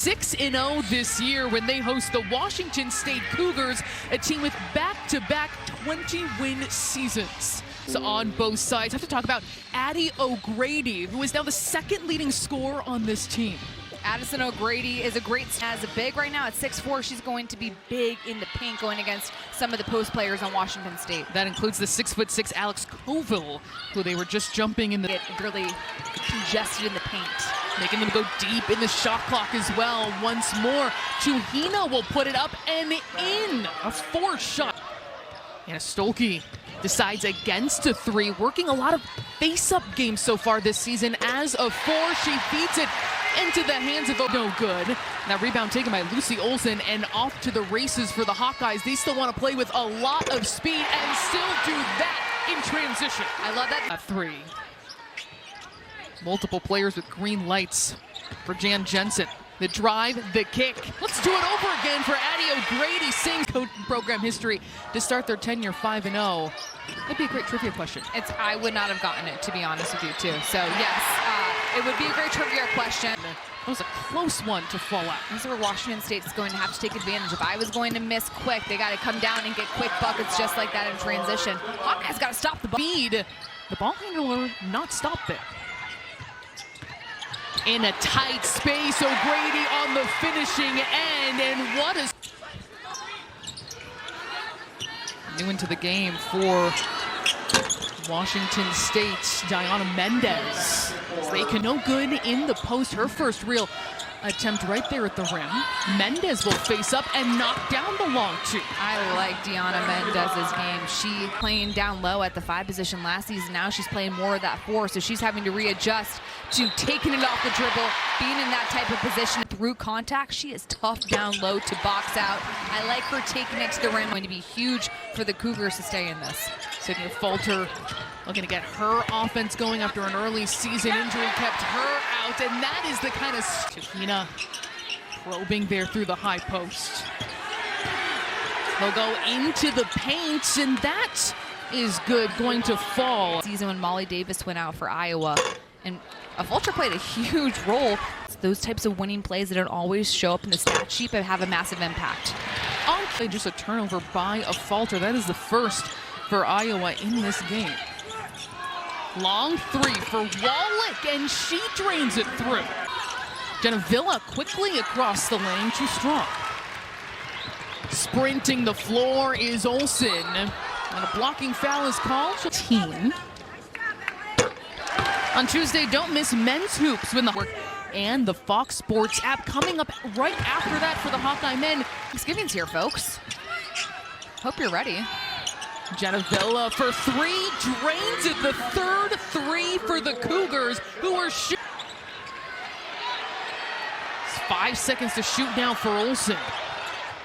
6-0 this year when they host the Washington State Cougars, a team with back-to-back 20-win seasons. So on both sides, I have to talk about Addie O'Grady, who is now the second leading scorer on this team. Addison O'Grady is a great, as a big right now at 6'4". She's going to be big in the paint going against some of the post players on Washington State. That includes the 6'6" Alex Colville, who they were just jumping in the... Get really congested in the paint. Making them go deep in the shot clock as well. Once more, Tuhina will put it up and in. A forced shot. And Stolke decides against a three, working a lot of face-up games so far this season. As a four, she feeds it into the hands of no good. That rebound taken by Lucy Olsen, and off to the races for the Hawkeyes. They still want to play with a lot of speed and still do that in transition. I love that. A three. Multiple players with green lights for Jan Jensen. The drive, the kick. Let's do it over again for Addie O'Grady. Sings coaching program history to start their tenure 5-0. That'd be a great trivia question. I would not have gotten it, to be honest with you, too. So, yes, it would be a great trivia question. That was a close one to fall out. This is where Washington State's going to have to take advantage. If I was going to miss quick, they got to come down and get quick buckets just like that in transition. Hawkeyes got to stop the ball. Speed. The ball handler not stopped there. In a tight space, O'Grady on the finishing end, and what is new into the game for Washington State, Diana Mendez. They can no good in the post. Her first real attempt right there at the rim. Mendez will face up and knock down the long two. I like Deanna Mendez's game. She playing down low at the 5 position last season. Now she's playing more of that 4, so she's having to readjust to taking it off the dribble, being in that type of position through contact. She is tough down low to box out. I like her taking it to the rim. Going to be huge for the Cougars to stay in this. Sydney Falter looking to get her offense going after an early season injury kept her out, and that is the kind of... Tuhina probing there through the high post. They'll go into the paint, and that is good, going to fall. Season when Molly Davis went out for Iowa, and Falter played a huge role. It's those types of winning plays that don't always show up in the stat sheet but have a massive impact. Just a turnover by a Falter. That is the first for Iowa in this game. Long three for Wallach, and she drains it through. Genevilla quickly across the lane, too strong. Sprinting the floor is Olsen, and a blocking foul is called. Team. On Tuesday, don't miss men's hoops when the work and the Fox Sports app coming up right after that for the Hawkeye men. Thanksgiving's here, folks. Hope you're ready. Genevilla for three, drains it. The third three for the Cougars, who are shooting. 5 seconds to shoot now for Olsen.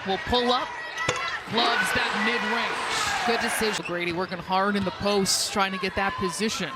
Will pull up, loves that mid-range. Good decision. Grady working hard in the post, trying to get that position.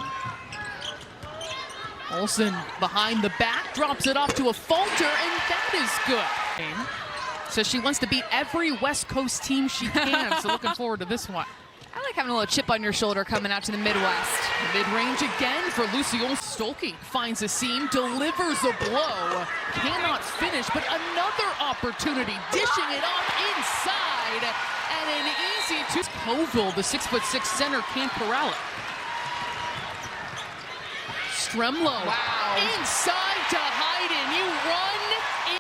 Olsen behind the back, drops it off to a Falter, and that is good. So she wants to beat every West Coast team she can, so looking forward to this one. I like having a little chip on your shoulder coming out to the Midwest. Mid-range again for Lucy Olsen. Stolke finds a seam, delivers a blow. Cannot finish, but another opportunity, dishing it off inside. And an easy two. Colville, the 6'6" center, can't corral it. Stremlow, wow. Inside to Hayden. You run.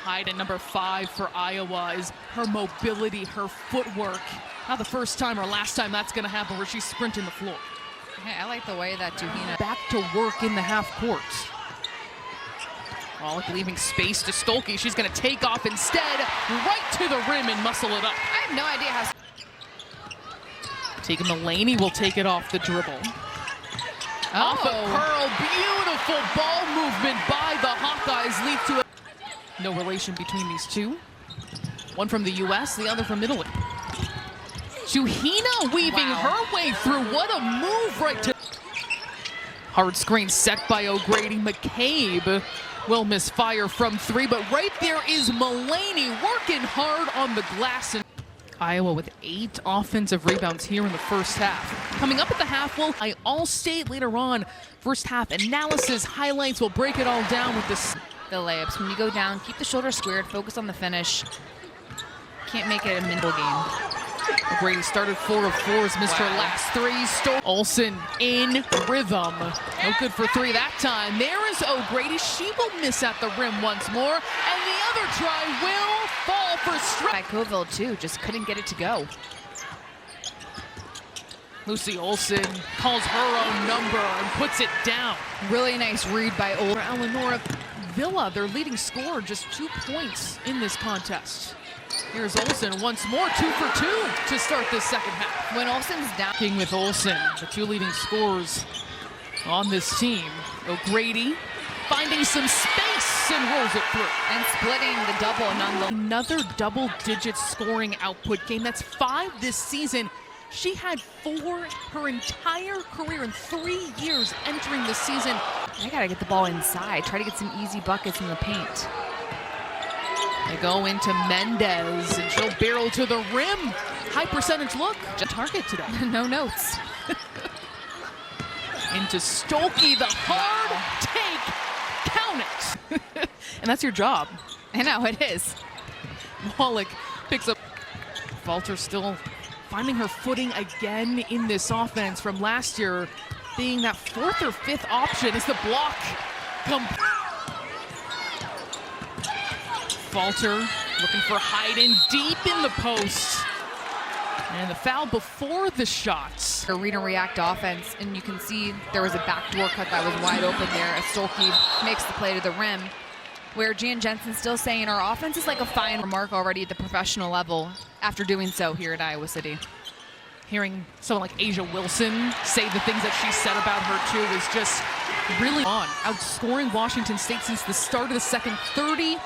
Hayden, number 5 for Iowa, is her mobility, her footwork. Not the first time or last time that's going to happen where she's sprinting the floor. Hey, I like the way that Tuhina back to work in the half court. Wallach leaving space to Stolke. She's going to take off instead, right to the rim and muscle it up. I have no idea how. Taking Mulaney will take it off the dribble. Off a curl, beautiful ball movement by the Hawkeyes, lead to a... No relation between these two. One from the U.S., the other from Italy. Tuhina weaving her way through. What a move right to... Hard screen set by O'Grady. McCabe will misfire from 3, but right there is Mulaney working hard on the glass. And Iowa with 8 offensive rebounds here in the first half. Coming up at the half, we'll All-State later on. First half analysis, highlights, we'll break it all down with this. the layups. When you go down, keep the shoulder squared, focus on the finish. Can't make it a mental game. O'Grady started 4 of 4, has missed her last 3. Olsen in rhythm. No good for 3 that time. There is O'Grady. She will miss at the rim once more. And the other try will fall for strike. Coville too, just couldn't get it to go. Lucy Olsen calls her own number and puts it down. Really nice read by Olsen. Eleanor Villa, their leading scorer, just 2 points in this contest. Here's Olsen once more, 2 for 2 to start this second half. When Olsen's down. King with Olsen, the 2 leading scorers on this team. O'Grady finding some space and rolls it through. And splitting the double nonetheless. Another double-digit scoring output game. That's 5 this season. She had 4 her entire career in 3 years entering the season. I gotta get the ball inside, try to get some easy buckets in the paint. They go into Mendez, and she'll barrel to the rim. High percentage look. Target today. No notes. Into Stolke, the hard take. Count it. And that's your job. I know, it is. Wallach picks up. Falter still finding her footing again in this offense from last year, being that 4th or 5th option as the block Falter looking for Hayden deep in the post. And the foul before the shots. Read and react offense, and you can see there was a backdoor cut that was wide open there as Stolke makes the play to the rim. Where Jan Jensen's still saying our offense is like a fine remark already at the professional level after doing so here at Iowa City. Hearing someone like Asia Wilson say the things that she said about her too is just really on. Outscoring Washington State since the start of the second, 32-6.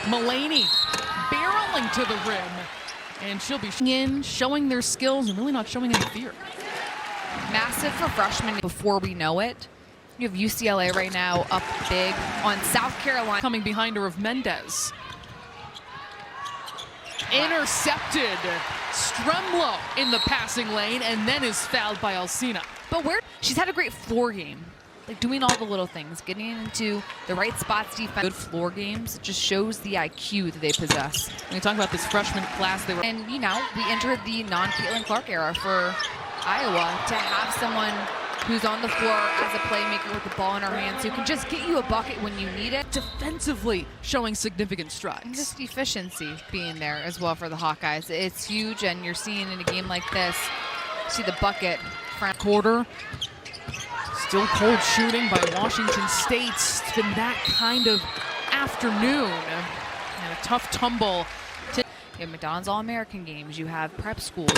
Mulaney barreling to the rim, and she'll be in, showing their skills and really not showing any fear. Massive for freshmen before we know it. You have UCLA right now up big on South Carolina. Coming behind her of Mendez. Intercepted. Stremlo in the passing lane and then is fouled by Alcina. But she's had a great floor game. Like doing all the little things, getting into the right spots, defense. Good floor games. It just shows the IQ that they possess. When you talk about this freshman class, they were. And you know, we entered the non-Caitlin Clark era for Iowa to have someone who's on the floor as a playmaker with the ball in her hands who can just get you a bucket when you need it. Defensively showing significant strides. And just efficiency being there as well for the Hawkeyes. It's huge, and you're seeing in a game like this, see the bucket. Front quarter. Still cold shooting by Washington State. It's been that kind of afternoon. And a tough tumble. You have McDonald's All-American games. You have prep schools.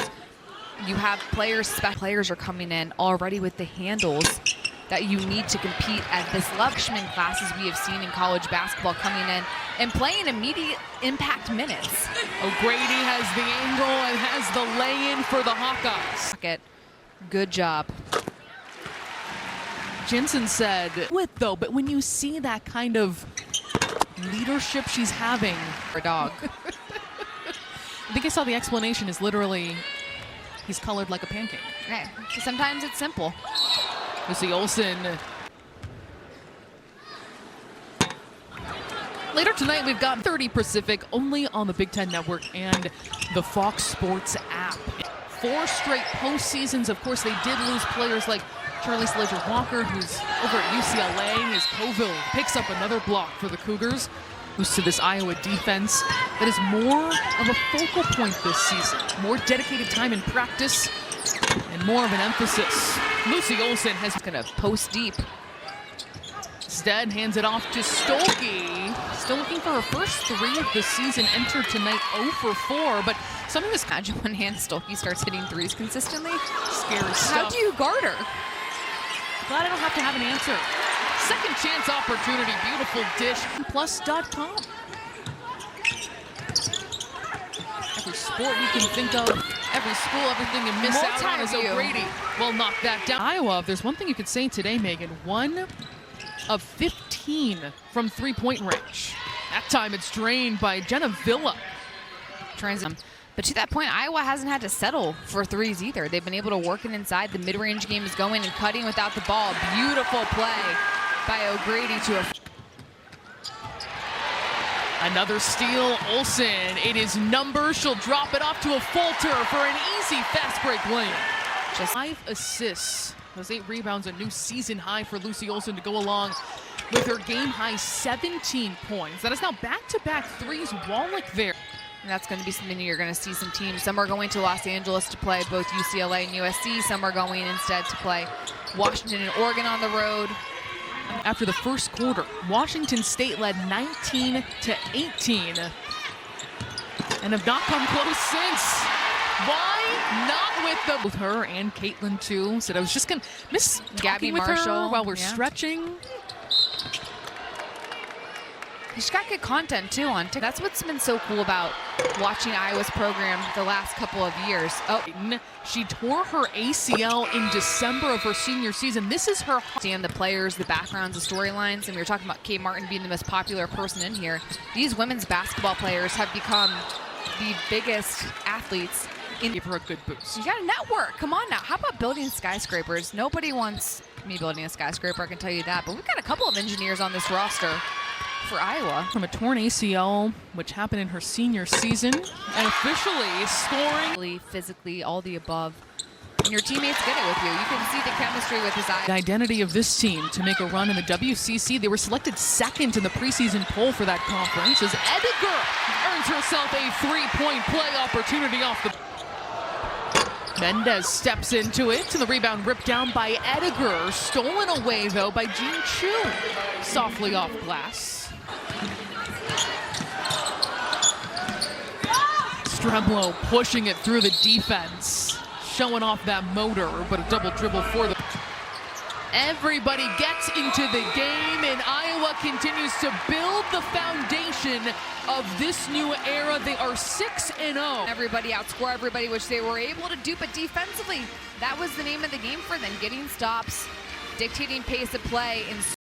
You have players are coming in already with the handles that you need to compete at this level. Freshman classes we have seen in college basketball coming in and playing immediate impact minutes. O'Grady has the angle and has the lay-in for the Hawkeyes. Good job. Jensen said, but when you see that kind of leadership she's having. For a dog. I think I saw the explanation is literally, he's colored like a pancake. Okay. Sometimes it's simple. Lucy Olsen. Later tonight, we've got 30 Pacific only on the Big Ten Network and the Fox Sports app. 4 straight postseasons. Of course, they did lose players like Charlie Slater-Walker, who's over at UCLA, as Coville picks up another block for the Cougars. Who's to this Iowa defense that is more of a focal point this season. More dedicated time in practice and more of an emphasis. Lucy Olsen has gonna post deep. Instead, hands it off to Stolke. Still looking for her first 3 of the season. Entered tonight 0 for 4, but something this imagine one hand Stolke starts hitting threes consistently. Scary stuff. How do you guard her? Glad I don't have to have an answer. Second chance opportunity, beautiful dish. Plus.com. Every sport you can think of, every school, everything you miss out on is O'Grady will knock that down. Iowa, if there's one thing you could say today, Megan, 1 of 15 from three-point range. That time it's drained by Jenna Villa. But to that point, Iowa hasn't had to settle for threes either. They've been able to work it inside. The mid-range game is going and cutting without the ball. Beautiful play by O'Grady to a... Another steal, Olsen. It is numbers. She'll drop it off to a Falter for an easy fast break lane. Just 5 assists. Those 8 rebounds, a new season high for Lucy Olsen to go along with her game high 17 points. That is now back-to-back threes. Wallach there. And that's going to be something you're going to see some teams. Some are going to Los Angeles to play both UCLA and USC. Some are going instead to play Washington and Oregon on the road. After the first quarter, Washington State led 19-18 and have not come close since. Why not with her and Caitlin too? Said I was just gonna miss Gabby talking with Marshall her while we're stretching. She's got good content too on TikTok. That's what's been so cool about watching Iowa's program the last couple of years. Oh, she tore her ACL in December of her senior season. This is her. And the players, the backgrounds, the storylines, and we were talking about Kate Martin being the most popular person in here. These women's basketball players have become the biggest athletes. Give her a good boost. You got a network. Come on now. How about building skyscrapers? Nobody wants me building a skyscraper, I can tell you that. But we've got a couple of engineers on this roster for Iowa. From a torn ACL, which happened in her senior season, and officially scoring. Physically, all the above. And your teammates get it with you. You can see the chemistry with his eyes. The identity of this team to make a run in the WCC. They were selected second in the preseason poll for that conference as Ediger earns herself a 3-point play opportunity off the... Mendez steps into it, and the rebound ripped down by Ediger. Stolen away, though, by Jean Chu. Softly off glass. Streblo pushing it through the defense. Showing off that motor, but a double dribble for the... Everybody gets into the game, and Iowa continues to build the foundation of this new era. They are 6-0. Everybody outscore everybody, which they were able to do, but defensively, that was the name of the game for them. Getting stops, dictating pace of play, and